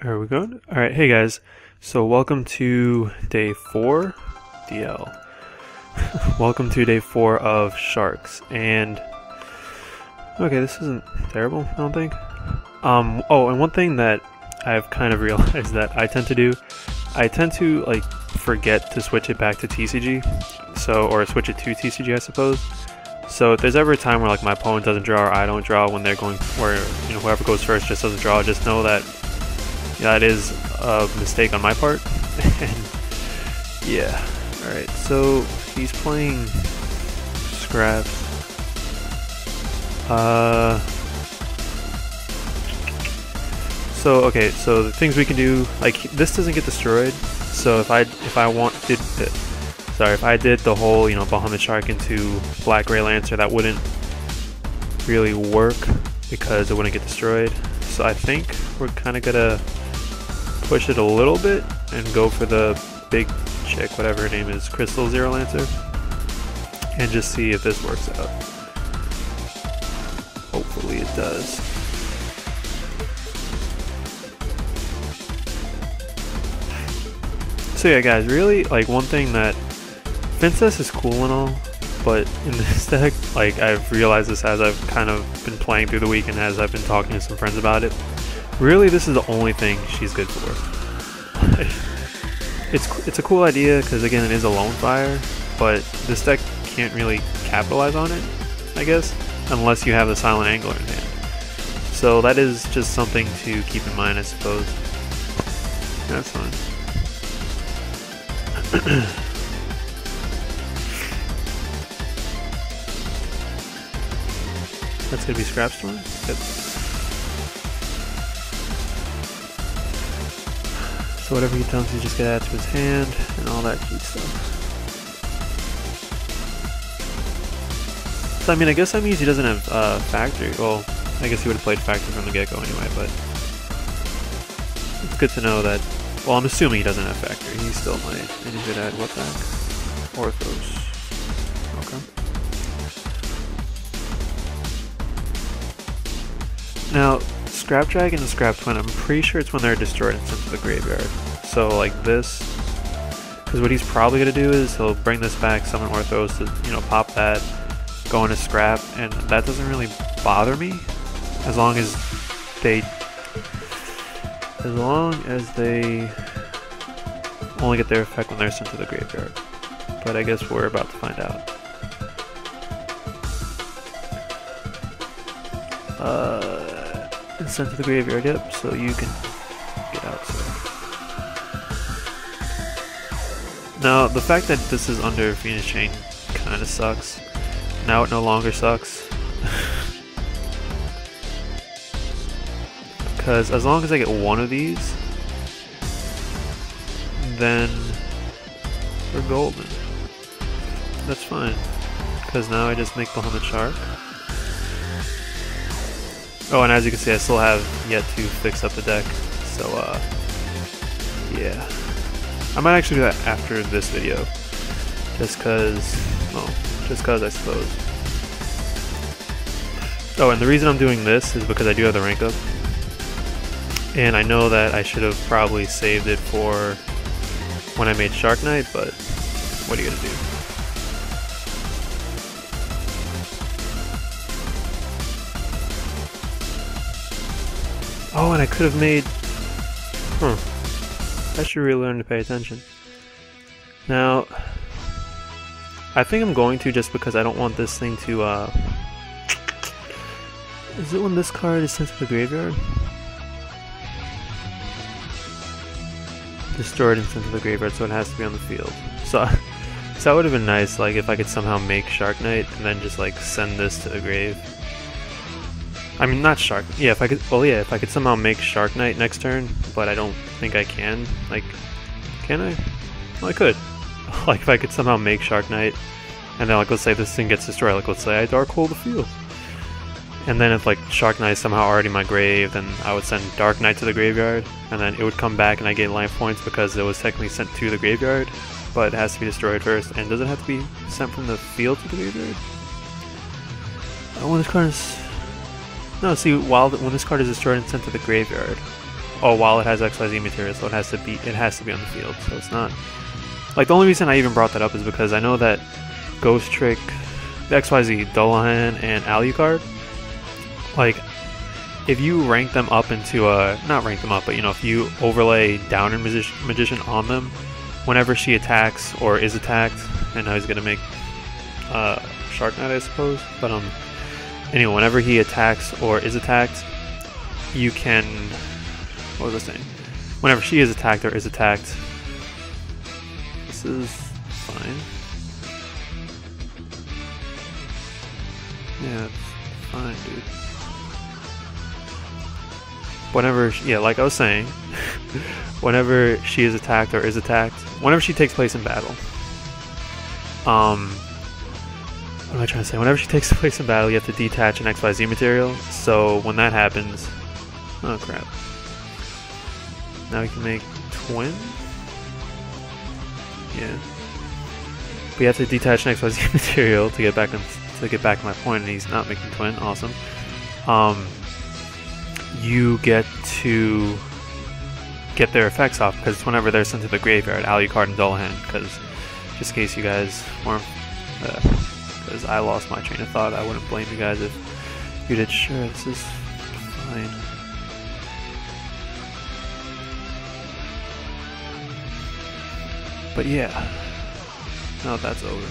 Are we good? Alright, hey guys. So welcome to day 4 DL. Welcome to day 4 of Sharks. And okay, this isn't terrible, I don't think. Oh, and one thing that I've kind of realized that I tend to do, I tend to like forget to switch it back to TCG. So, or switch it to TCG, I suppose. So if there's ever a time where like my opponent doesn't draw or I don't draw when they're going, where whoever goes first just doesn't draw, just know that that is a mistake on my part. And yeah, alright, so he's playing Scraps. So okay, so the things we can do, like this doesn't get destroyed. So if I did the whole, Bahamut Shark into Black Ray Lancer, that wouldn't really work because it wouldn't get destroyed. So I think we're kind of gonna push it a little bit and go for the big chick, whatever her name is, Crystal Zero Lancer, and just see if this works out. Hopefully it does. So yeah guys, really, like one thing that Princess is cool and all, but in this deck, like I've realized this as I've kind of been playing through the week and as I've been talking to some friends about it, really this is the only thing she's good for. It's a cool idea because again it is a lone fire, but this deck can't really capitalize on it, I guess, unless you have the Silent Angler in hand. So that is just something to keep in mind, I suppose. That's fine. That's gonna be Scrapstorm? Yep. So whatever he tells you, just get add to his hand and all that cute stuff. So I mean, I guess that means he doesn't have Factory. Well, I guess he would have played Factory from the get-go anyway, but it's good to know that. Well, I'm assuming he doesn't have Factory. He still might. And he could add what back? Orthos. Okay. Now, Scrap Dragon and Scrap Twin, I'm pretty sure it's when they're destroyed and sent to the graveyard. So like this, because what he's probably going to do is he'll bring this back, summon Orthos to, pop that, go into Scrap, and that doesn't really bother me as long as they only get their effect when they're sent to the graveyard. But I guess we're about to find out. It's sent to the graveyard, yep, so you can get out, sir. Now, the fact that this is under Phoenix Chain kinda sucks. Now it no longer sucks. Because as long as I get one of these, then we're golden. That's fine. Because now I just make Bahamut Shark. Oh, and as you can see, I still have yet to fix up the deck. So, yeah. I might actually do that after this video. Just cause I suppose. Oh, and the reason I'm doing this is because I do have the rank up. And I know that I should have probably saved it for when I made Shark Knight, but what are you gonna do? Oh, and I could have made... I should really learn to pay attention. Now, I think I'm going to, just because I don't want this thing to, Is it when this card is sent to the graveyard? Destroyed and sent to the graveyard, so it has to be on the field. So that would have been nice, like, if I could somehow make Shark Knight and then just, like, send this to the grave. I mean, not Shark. Yeah, if I could. Well, yeah, if I could somehow make Shark Knight next turn, but I don't think I can. Like, can I? Well, I could. Like, if I could somehow make Shark Knight, and then, like, let's say this thing gets destroyed. Like, let's say I Dark Hole the field, and then if like Shark Knight is somehow already in my grave, then I would send Dark Knight to the graveyard, and then it would come back, and I get life points because it was technically sent to the graveyard, but it has to be destroyed first. And does it have to be sent from the field to the graveyard? When this card is... No, see, when this card is destroyed and sent to the graveyard, oh, while it has XYZ material, so it has to be on the field. So it's not like, the only reason I even brought that up is because I know that Ghost Trick, the XYZ, Dullahan, and Alucard, like, if you rank them up into a, not rank them up, but you know, if you overlay Downer Magician on them, whenever she attacks or is attacked, and now he's gonna make Shark Knight, I suppose, but anyway, whenever he attacks or is attacked, you can, what was I saying? Whenever she is attacked or is attacked, this is fine. Yeah, it's fine, dude. Whenever, yeah, like I was saying, whenever she is attacked or is attacked, whenever she takes place in battle, what am I trying to say? Whenever she takes place in battle, you have to detach an XYZ material. So when that happens, oh crap! Now we can make twin. Yeah, we have to detach an XYZ material to get back to my point, and he's not making twin. Awesome. You get to get their effects off because it's whenever they're sent to the graveyard, Alucard and Dullahan. Because just in case you guys weren't, because I lost my train of thought, I wouldn't blame you guys if you did. Sure, this is fine. But yeah, now that's over.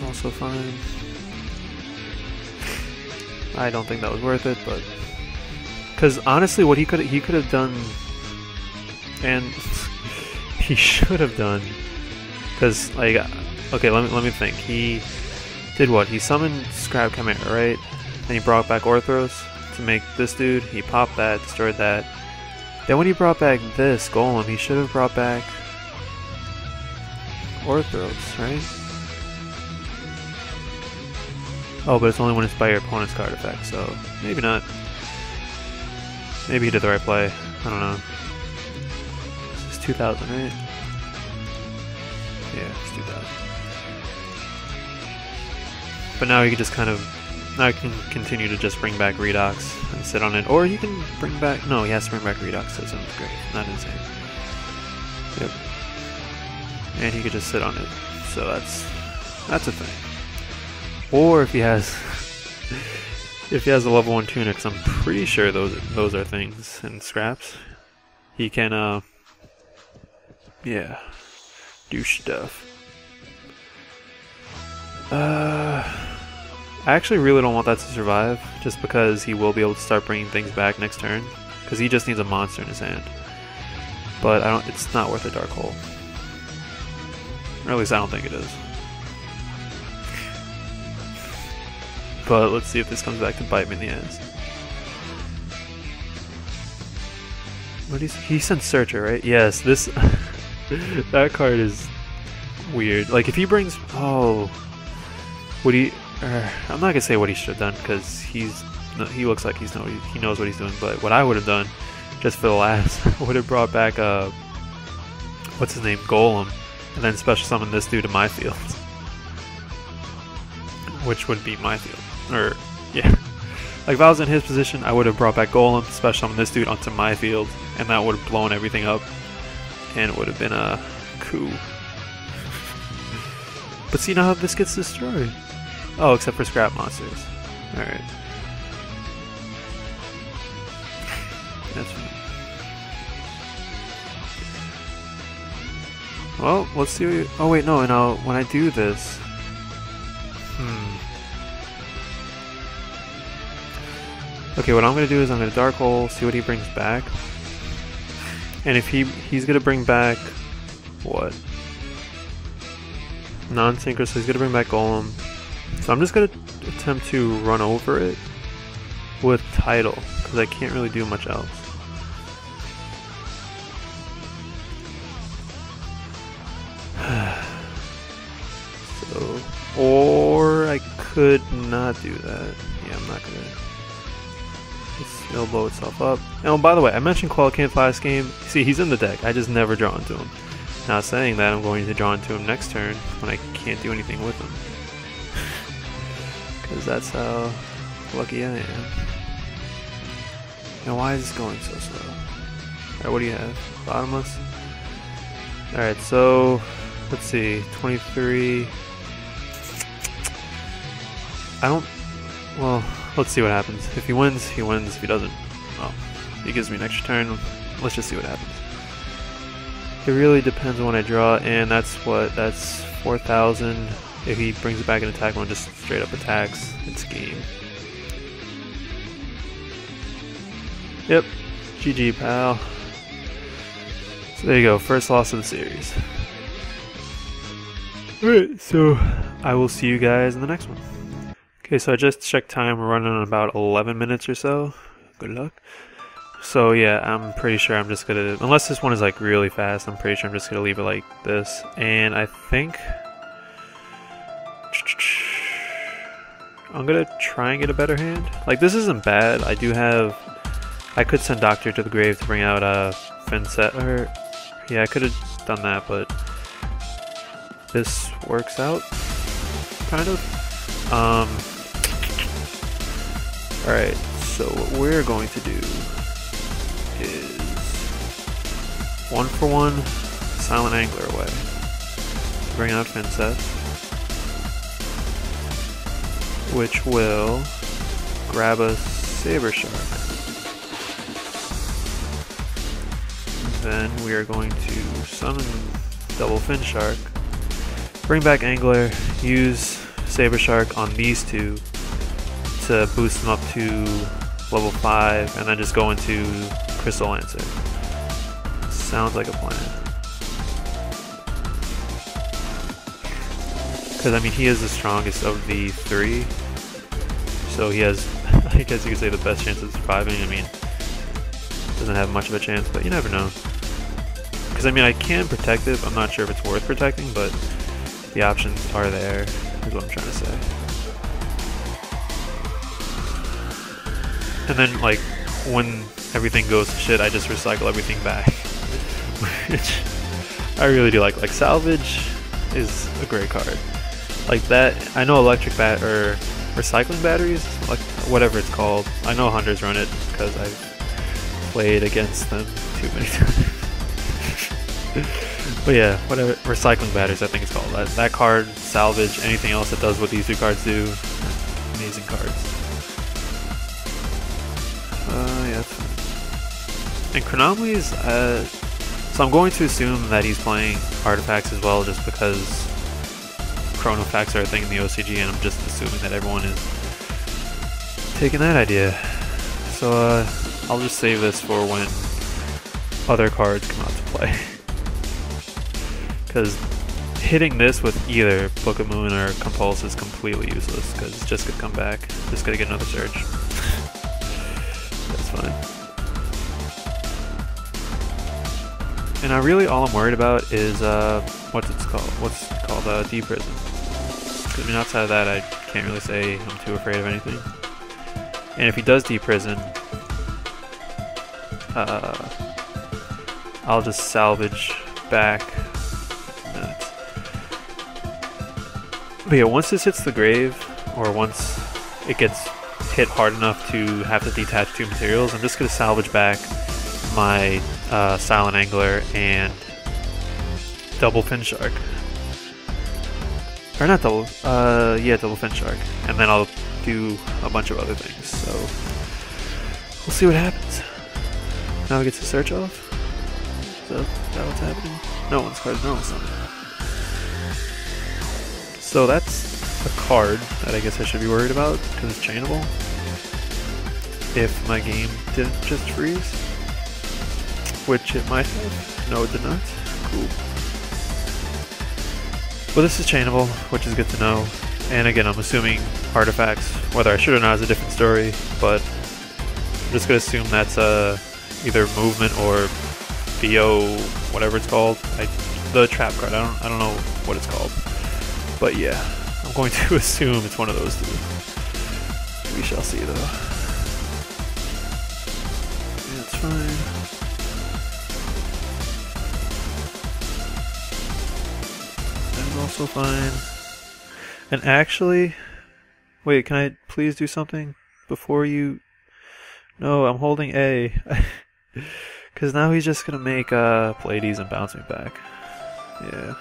Also fine. I don't think that was worth it, but because honestly, what he could have done, and he should have done, because like, okay, let me think. He did what? He summoned Scrap Chimera, right? Then he brought back Orthros to make this dude. He popped that, destroyed that. Then when he brought back this Golem, he should have brought back Orthros, right? Oh, but it's only when it's by your opponent's card effect, so maybe not. Maybe he did the right play. I don't know. This is 2000, right? Yeah, it's 2000. But now he can just kind of, now he can continue to just bring back Redox and sit on it, or he can bring back, no, he has to bring back Redox, so it sounds great. Not insane. Yep. And he could just sit on it, so that's a thing. Or if he has a level 1 tunic, 'cause I'm pretty sure those are things and scraps. He can yeah, do stuff. I actually really don't want that to survive, just because he will be able to start bringing things back next turn, because he just needs a monster in his hand. But it's not worth a dark hole, or at least I don't think it is. But let's see if this comes back to bite me in the ass. What he sent Searcher, right? Yes, this that card is weird. Like if he brings, oh, would he? I'm not gonna say what he should have done, because he looks like he knows what he's doing. But what I would have done, just for the last, would have brought back what's his name, Golem, and then special summon this dude to my field, which would be my field. Or, yeah. Like, if I was in his position, I would have brought back Golem, special summon this dude onto my field, and that would have blown everything up, and it would have been a coup. But see now how this gets destroyed. Oh, except for scrap monsters. Alright. That's fine. Well, let's see what you, oh wait, no, and when I do this, okay, what I'm going to do is I'm going to Dark Hole, see what he brings back. And if he's going to bring back, what? Non-synchro, so he's going to bring back Golem. So I'm just going to attempt to run over it with Tidal, because I can't really do much else. So, or I could not do that. Yeah, I'm not going to. It'll blow itself up. Oh, by the way, I mentioned Quellicant last game. See, he's in the deck. I just never draw into him. Now saying that, I'm going to draw into him next turn when I can't do anything with him. Because that's how lucky I am. Now why is this going so slow? Alright, what do you have? Bottomless? Alright, so let's see, 23. Well, let's see what happens. If he wins, he wins. If he doesn't, well, he gives me an extra turn. Let's just see what happens. It really depends on what I draw, and that's 4,000. If he brings it back in attack, one just straight up attacks. It's game. Yep, GG, pal. So there you go, first loss of the series. Alright, so I will see you guys in the next one. Okay, so I just checked time. We're running on about 11 minutes or so. Good luck. So yeah, I'm pretty sure I'm just gonna, unless this one is like really fast, I'm pretty sure I'm just gonna leave it like this. And I think I'm gonna try and get a better hand. Like, this isn't bad. I could send Doctor to the grave to bring out a Finset, or yeah, I could have done that, but this works out, kind of. Alright, so what we're going to do is 1-for-1 Silent Angler away. Bring out Finset, which will grab a Saber Shark. Then we are going to summon Double Fin Shark, bring back Angler, use Saber Shark on these two to boost them up to level 5, and then just go into Crystal Lancer. Sounds like a plan. Because, I mean, he is the strongest of the 3, so he has, I guess you could say, the best chance of surviving. I mean, doesn't have much of a chance, but you never know. Because, I mean, I can protect it. I'm not sure if it's worth protecting, but the options are there, is what I'm trying to say. And then, like, when everything goes to shit, I just recycle everything back. Which I really do like. Like, Salvage is a great card. Like that, I know electric or recycling batteries, like whatever it's called. I know hunters run it because I've played against them too many times. But yeah, whatever, recycling batteries I think it's called. That card, Salvage, anything else that does what these two cards do, amazing cards. Yeah, that's fine. And Chronomalies, so I'm going to assume that he's playing artifacts as well, just because Chronofacts are a thing in the OCG, and I'm just assuming that everyone is taking that idea. So I'll just save this for when other cards come out to play. Because hitting this with either Book of Moon or Compulse is completely useless, because it's just gonna come back. Just gotta get another search. That's fine. And all I'm worried about is what's it called, D-Prison. I mean, outside of that, I can't really say I'm too afraid of anything. And if he does D-Prison, I'll just salvage back. But yeah, once this hits the grave, or once it gets hit hard enough to have to detach 2 materials, I'm just going to salvage back my Silent Angler and Double Fin Shark. Or not double, yeah, Double Fin Shark. And then I'll do a bunch of other things, so we'll see what happens. Now it gets to search off? Is that what's happening? No one's card, no one's not. So that's a card that I guess I should be worried about, because it's chainable. If my game didn't just freeze. Which it might have. No, it did not. Cool. Well, this is chainable, which is good to know. And again, I'm assuming artifacts. Whether I should or not is a different story, but I'm just going to assume that's either movement or BO, whatever it's called. The trap card, I don't know what it's called. But yeah, I'm going to assume it's one of those two. We shall see though. Yeah, it's fine. Also fine. And actually, wait, can I please do something before you No, I'm holding A. Because now he's just gonna make Pleiades and bounce me back. Yeah.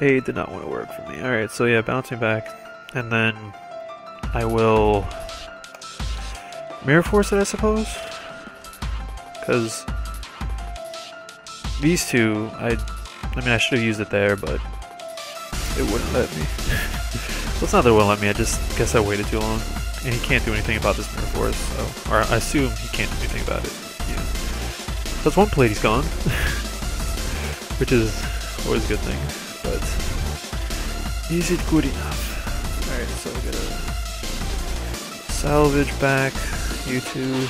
A did not want to work for me. Alright, so yeah, bounce me back. And then I will Mirror Force it, I suppose? Because these two, I mean, I should have used it there, but it wouldn't let me. Well, it's not that it wouldn't let me, I just guess I waited too long. And he can't do anything about this Mirror Force, so, or I assume he can't do anything about it. Yeah. So that's one Pleiades gone, which is always a good thing, but is it good enough? Alright, so we gotta salvage back you two.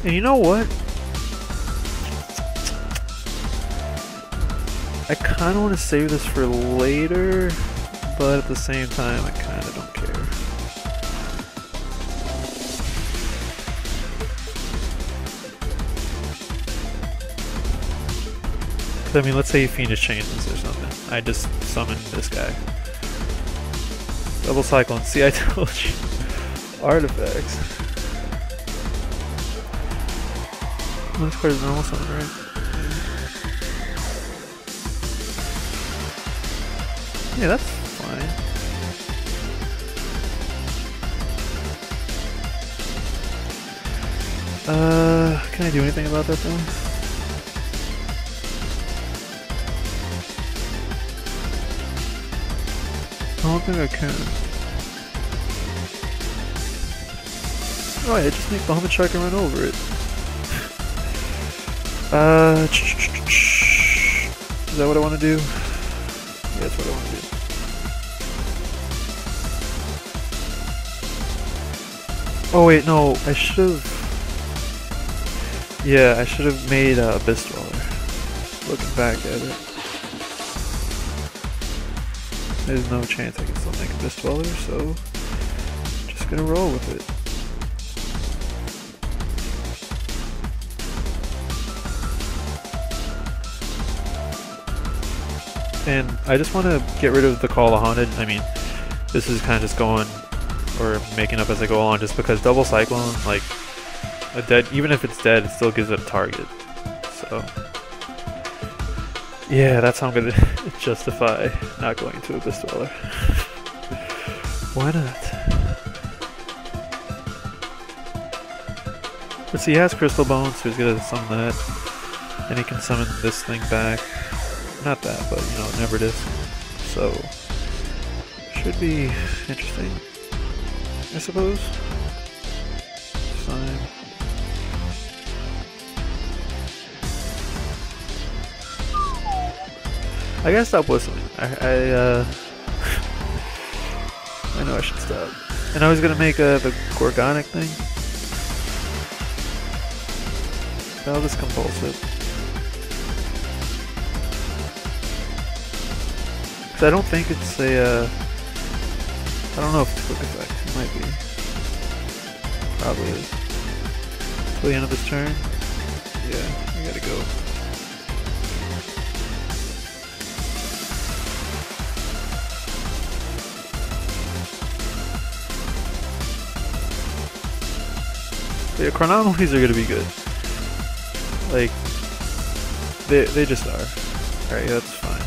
And you know what? I kind of want to save this for later, but at the same time, I kind of don't care. I mean, let's say he Fiendish Changes or something. I just summon this guy. Double Cyclone. See, I told you. Artifacts. Well, this card is normal summon, right? Yeah, that's fine. Can I do anything about that though? I don't think I can. Oh yeah, just make Bahamut Shark and run over it. Is that what I want to do? Yeah, that's what I want to do. Oh wait, no, I should have... Yeah, I should have made a Abyss Dweller. Looking back at it. There's no chance I can still make Abyss Dweller, so... just gonna roll with it. And I just want to get rid of the Call of Haunted. I mean, this is kind of just going, or making up as I go along, just because Double Cyclone, like, a dead, even if it's dead, it still gives it a target. So, yeah, that's how I'm going to justify not going to Abyss Dweller. Why not? But see, he has Crystal Bones, so he's going to summon that. And he can summon this thing back. Not that, but, you know, Never Disc. So, should be interesting, I suppose. Fine. I gotta stop whistling. I know I should stop. And I was gonna make the Gorgonic thing. I'll just Compulsive. I don't think it's a, I don't know if it's a quick effect. It might be. Probably is. Till the end of this turn? Yeah, I gotta go. Yeah, Chronomalies are gonna be good. Like, they just are. Alright, yeah, that's fine.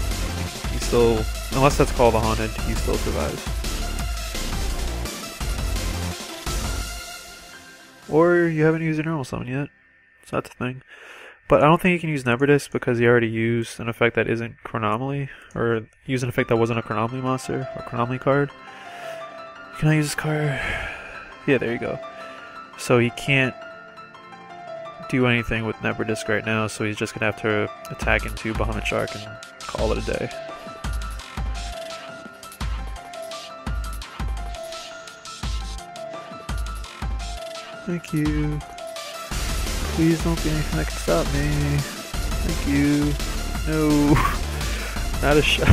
He still, unless that's Call the Haunted, he still survives. Or you haven't used your normal summon yet, so that's the thing. But I don't think he can use Never Disc because he already used an effect that isn't Chronomaly, or used an effect that wasn't a Chronomaly monster, or Chronomaly card. Can I use this card? Yeah, there you go. So he can't do anything with Never Disc right now, so he's just gonna have to attack into Bahamut Shark and call it a day. Thank you. Please don't be anything that can stop me. Thank you. No. Not a shot.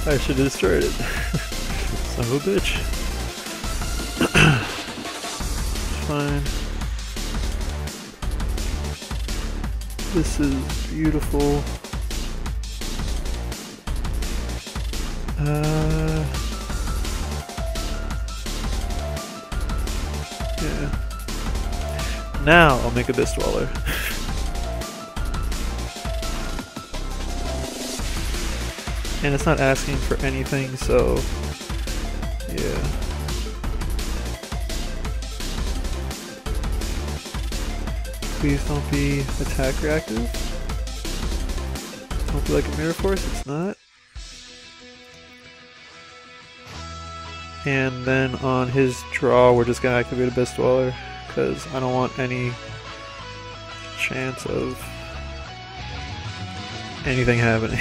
I should have destroyed it. Son of a bitch. Fine. This is beautiful. Yeah. Now I'll make a Abyss Dweller. And it's not asking for anything, so yeah. Please don't be attack reactive. Don't be like a Mirror Force, it's not. And then on his draw, we're just gonna activate Abyss Dweller, because I don't want any chance of anything happening.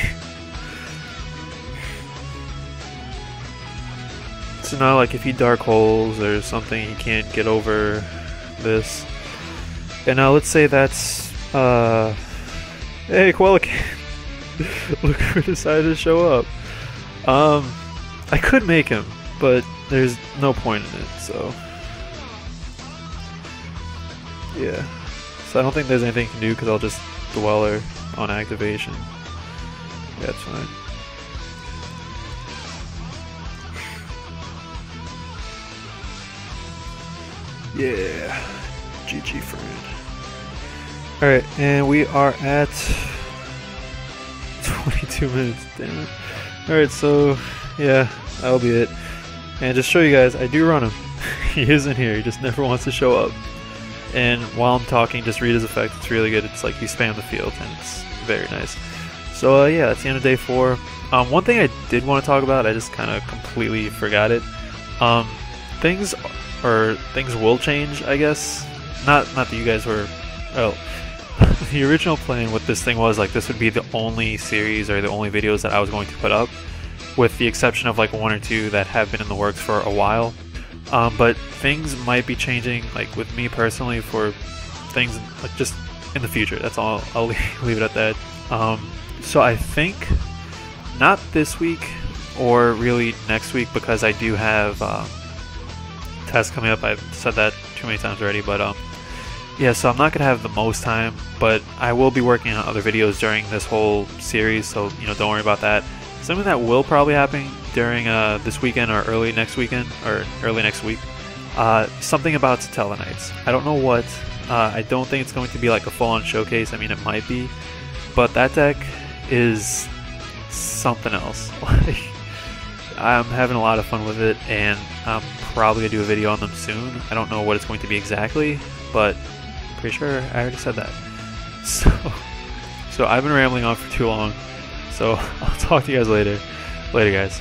So now, like, if he Dark Holes or something, he can't get over this. And now let's say that's, hey, Quellican! Look who decided to show up. I could make him, but there's no point in it, so. Yeah. So I don't think there's anything you can do, because I'll just Dweller on activation. Yeah, that's fine. Yeah, GG friend. Alright, and we are at 22 minutes, damn it. Alright, so yeah, that'll be it. And just show you guys, I do run him. He isn't here, he just never wants to show up. And while I'm talking, just read his effect, it's really good. It's like you spam the field, and it's very nice. So yeah, that's the end of day 4. One thing I did want to talk about, I just kind of completely forgot it. Things will change, I guess. Not that you guys were. Oh, the original plan with this thing was like this would be the only series or the only videos that I was going to put up, with the exception of like 1 or 2 that have been in the works for a while. But things might be changing, like with me personally, for things like just in the future. That's all. I'll leave it at that. So I think not this week or really next week, because I do have tests coming up. I've said that too many times already, but yeah, so I'm not gonna have the most time, but I will be working on other videos during this whole series, so you know, don't worry about that. Something that will probably happen during this weekend or early next weekend or early next week, something about Satella Knights. I don't know what. I don't think it's going to be like a full-on showcase. I mean, it might be, but that deck is something else. Like, I'm having a lot of fun with it, and I'm probably gonna do a video on them soon. I don't know what it's going to be exactly, but I'm pretty sure I already said that. So I've been rambling on for too long. So I'll talk to you guys later. Later, guys.